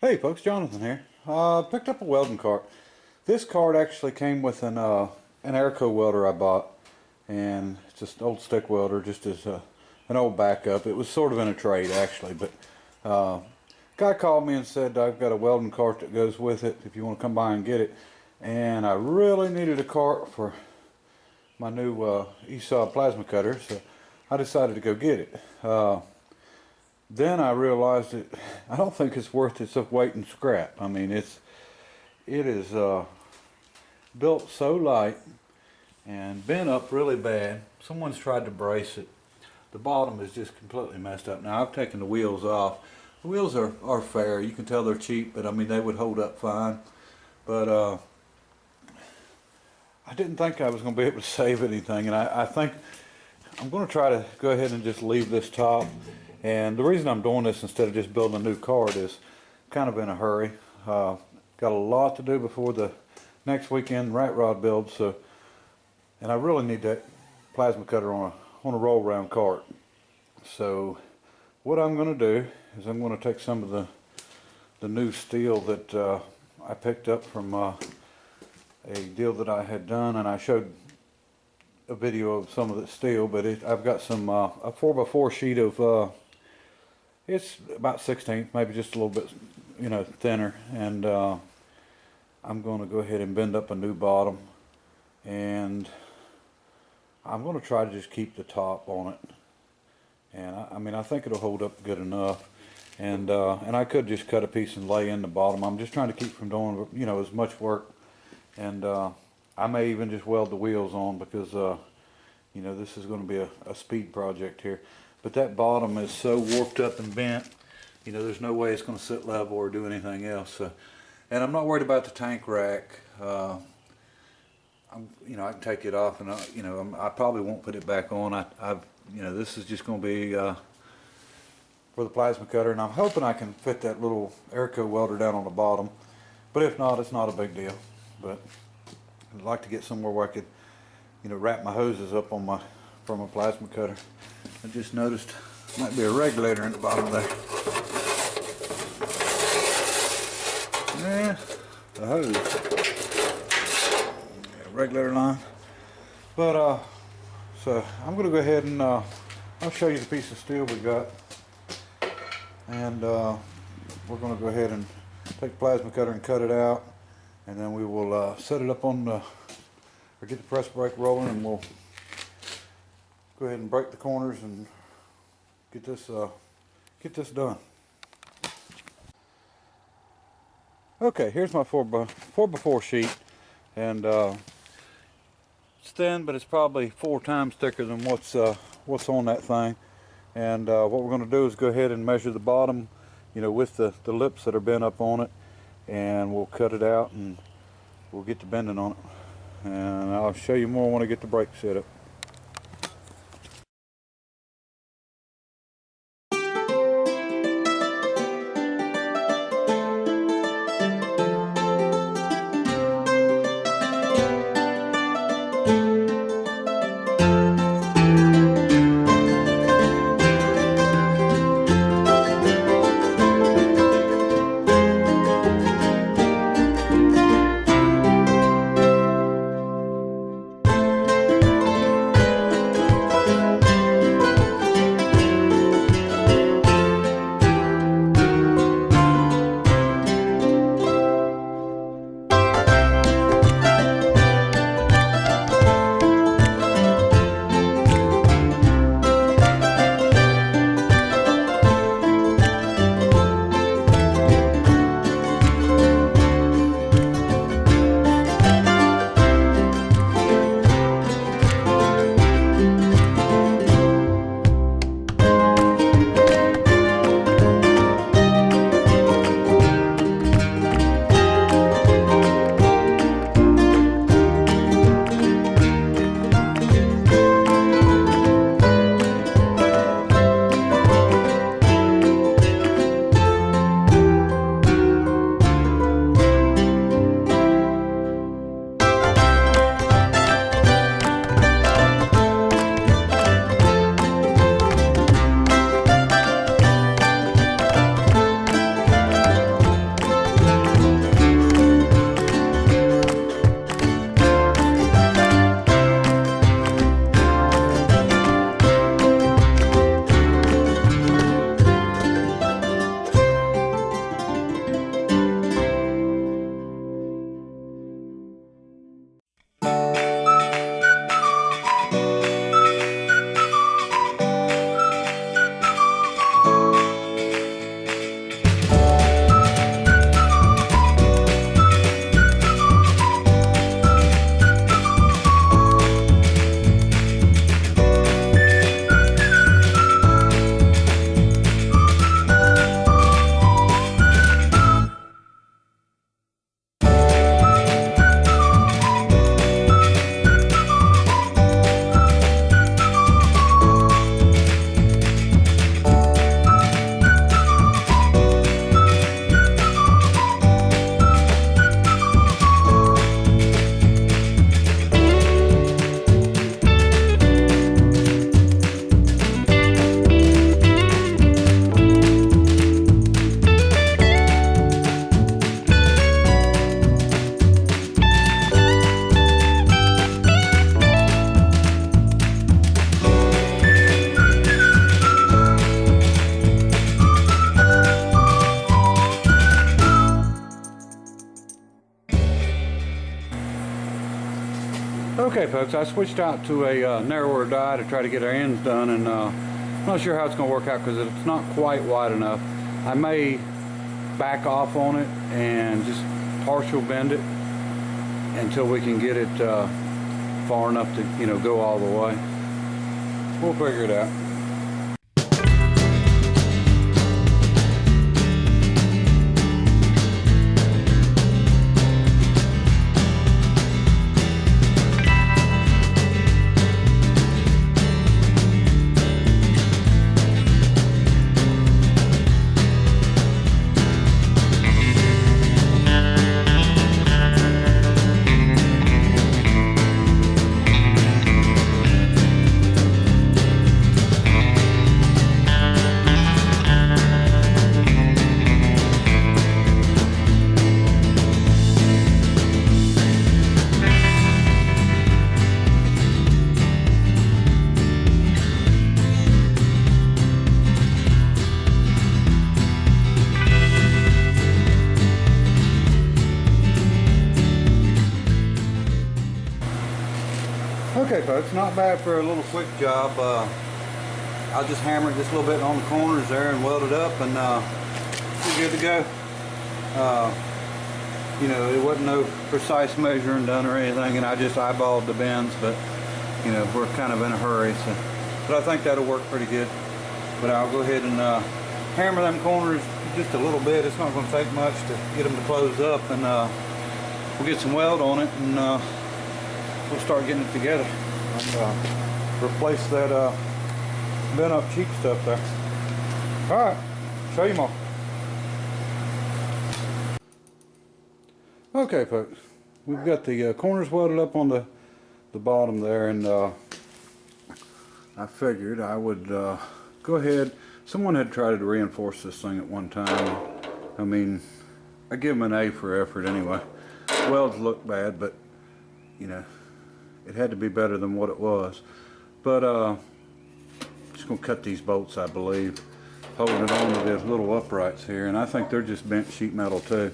Hey folks, Jonathan here. Picked up a welding cart. This cart actually came with an Airco welder I bought, and it's just an old stick welder, just as an old backup. It was sort of in a trade actually, but guy called me and said I've got a welding cart that goes with it if you want to come by and get it. And I really needed a cart for my new ESAW plasma cutter, so I decided to go get it. Then I realized that I don't think it's worth its weight in scrap. I mean, it is built so light and bent up really bad. Someone's tried to brace it. The bottom is just completely messed up. Now I've taken the wheels off. The wheels are fair. You can tell they're cheap, but I mean they would hold up fine. But I didn't think I was going to be able to save anything, and I think I'm going to try to go ahead and just leave this top. And the reason I'm doing this instead of just building a new cart is kind of in a hurry. Got a lot to do before the next weekend rat rod build, and I really need that plasma cutter on a roll round cart. So what I'm going to do is I'm going to take some of the new steel that I picked up from a deal that I had done, and I showed a video of some of the steel, but I've got some a 4x4 sheet of it's about 16th, maybe just a little bit, thinner, and I'm going to go ahead and bend up a new bottom, and I'm going to try to just keep the top on it. And I mean, I think it'll hold up good enough, and I could just cut a piece and lay in the bottom. I'm just trying to keep from doing as much work, and I may even just weld the wheels on because this is going to be a speed project here. But that bottom is so warped up and bent, there's no way it's going to sit level or do anything else. And I'm not worried about the tank rack. I can take it off, and I probably won't put it back on. This is just going to be for the plasma cutter, and I'm hoping I can fit that little Airco welder down on the bottom. But if not, it's not a big deal. But I'd like to get somewhere where I could, wrap my hoses up on from a plasma cutter. I just noticed might be a regulator in the bottom there. Yeah, the hose. Yeah, regulator line. But so I'm going to go ahead and I'll show you the piece of steel we got, and we're going to go ahead and take the plasma cutter and cut it out, and then we will set it up on or get the press brake rolling, and we'll go ahead and break the corners and get this done. Okay, here's my 4x4 sheet, and it's thin, but it's probably 4 times thicker than what's on that thing. And what we're going to do is go ahead and measure the bottom, with the lips that are bent up on it, and we'll cut it out and we'll get the bending on it. And I'll show you more when I get the brake set up. Okay folks, I switched out to a narrower die to try to get our ends done, and I'm not sure how it's going to work out because it's not quite wide enough. I may back off on it and just partial bend it until we can get it far enough to, you know, go all the way. We'll figure it out. Okay folks, not bad for a little quick job. I'll just hammer it just a little bit on the corners there and weld it up, and we're good to go. You know, it wasn't no precise measuring done or anything, and I just eyeballed the bends, but you know, we're kind of in a hurry, so. But I think that'll work pretty good. But I'll go ahead and hammer them corners just a little bit. It's not going to take much to get them to close up, and we'll get some weld on it, and we'll start getting it together and replace that bent up cheap stuff there. All right, show you more. Okay folks, we've got the corners welded up on the bottom there, and I figured I would go ahead. Someone had tried to reinforce this thing at one time. I mean, I give them an A for effort anyway. Welds look bad, but you know, it had to be better than what it was. But just gonna cut these bolts, I believe, holding it on to these little uprights here, and I think they're just bent sheet metal too.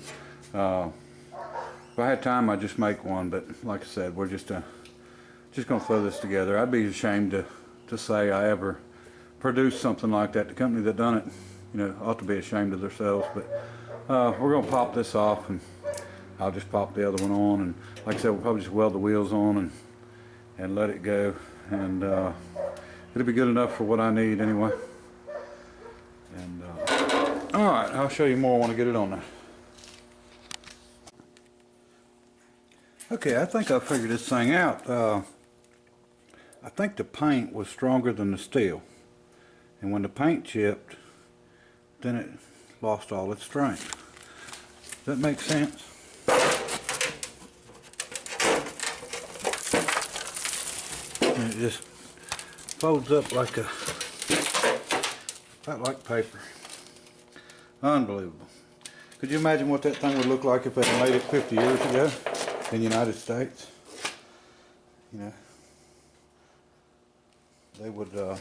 If I had time, I'd just make one, but like I said, we're just gonna throw this together. I'd be ashamed to say I ever produced something like that. The company that done it, you know, ought to be ashamed of themselves. But we're gonna pop this off, and I'll just pop the other one on, and like I said, we'll probably just weld the wheels on and let it go, and it'll be good enough for what I need anyway. And all right, I'll show you more when I get it on there. Okay, I think I figured this thing out. I think the paint was stronger than the steel, and when the paint chipped, then it lost all its strength. Does that make sense? And it just folds up like about like paper. Unbelievable. Could you imagine what that thing would look like if they had made it 50 years ago in the United States? You know, they would,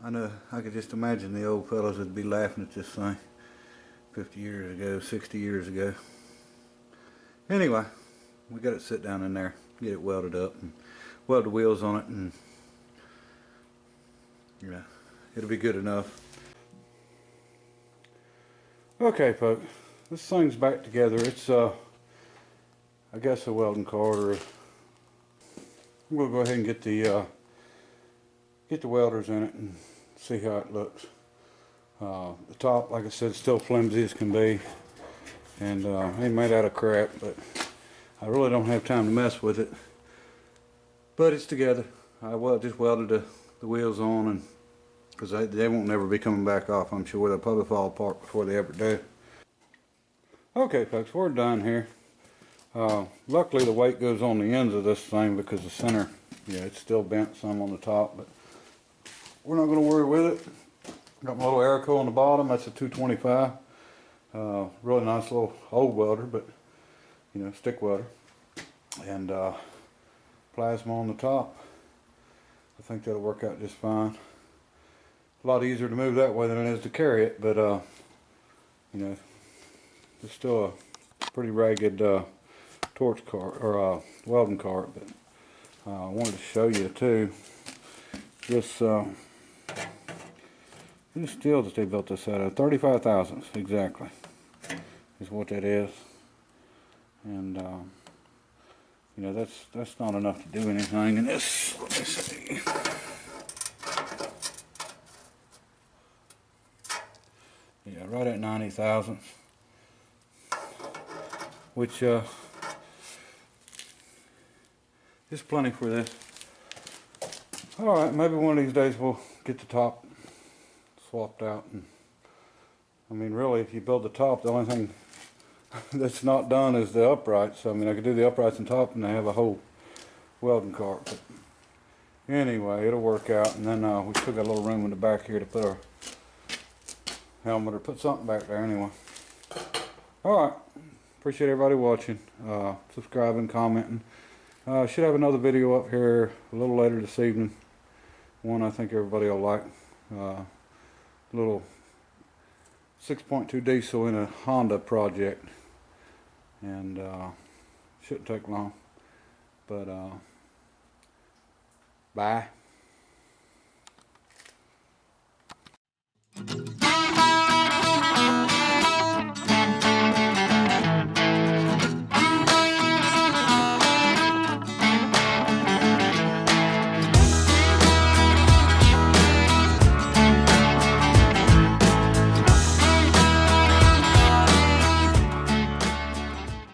I know, I could just imagine the old fellows would be laughing at this thing 50 years ago, 60 years ago. Anyway, we got it sit down in there, get it welded up, and weld the wheels on it, and you know, it'll be good enough. Okay folks, this thing's back together. It's I guess a welding card, or we'll go ahead and get the welders in it and see how it looks. The top, like I said, is still flimsy as can be, and ain't made out of crap, but I really don't have time to mess with it. But it's together. I just welded the wheels on, and because they won't never be coming back off, I'm sure. They'll probably fall apart before they ever do. Okay folks, we're done here. Luckily the weight goes on the ends of this thing, because the center, yeah, it's still bent some on the top, but we're not going to worry with it. Got my little Arico on the bottom. That's a 225. Really nice little old welder, but you know, stick welder. And plasma on the top. I think that'll work out just fine. A lot easier to move that way than it is to carry it, but you know, it's still a pretty ragged torch cart or welding cart, but I wanted to show you too. This steel that they built this out of, 35 thousandths exactly, is what that is, and you know, that's not enough to do anything in this. Let me see. Yeah, right at 90 thousandths, which is plenty for this. Alright, maybe one of these days we'll get the top swapped out. And I mean, really, if you build the top, the only thing that's not done is the uprights. I mean, I could do the uprights on top and they have a whole welding cart. But anyway, it'll work out. And then we still got a little room in the back here to put our helmet or put something back there anyway. Alright, appreciate everybody watching, subscribing, commenting. Should have another video up here a little later this evening. One I think everybody will like. Little 6.2 diesel in a Honda project. And shouldn't take long. But bye.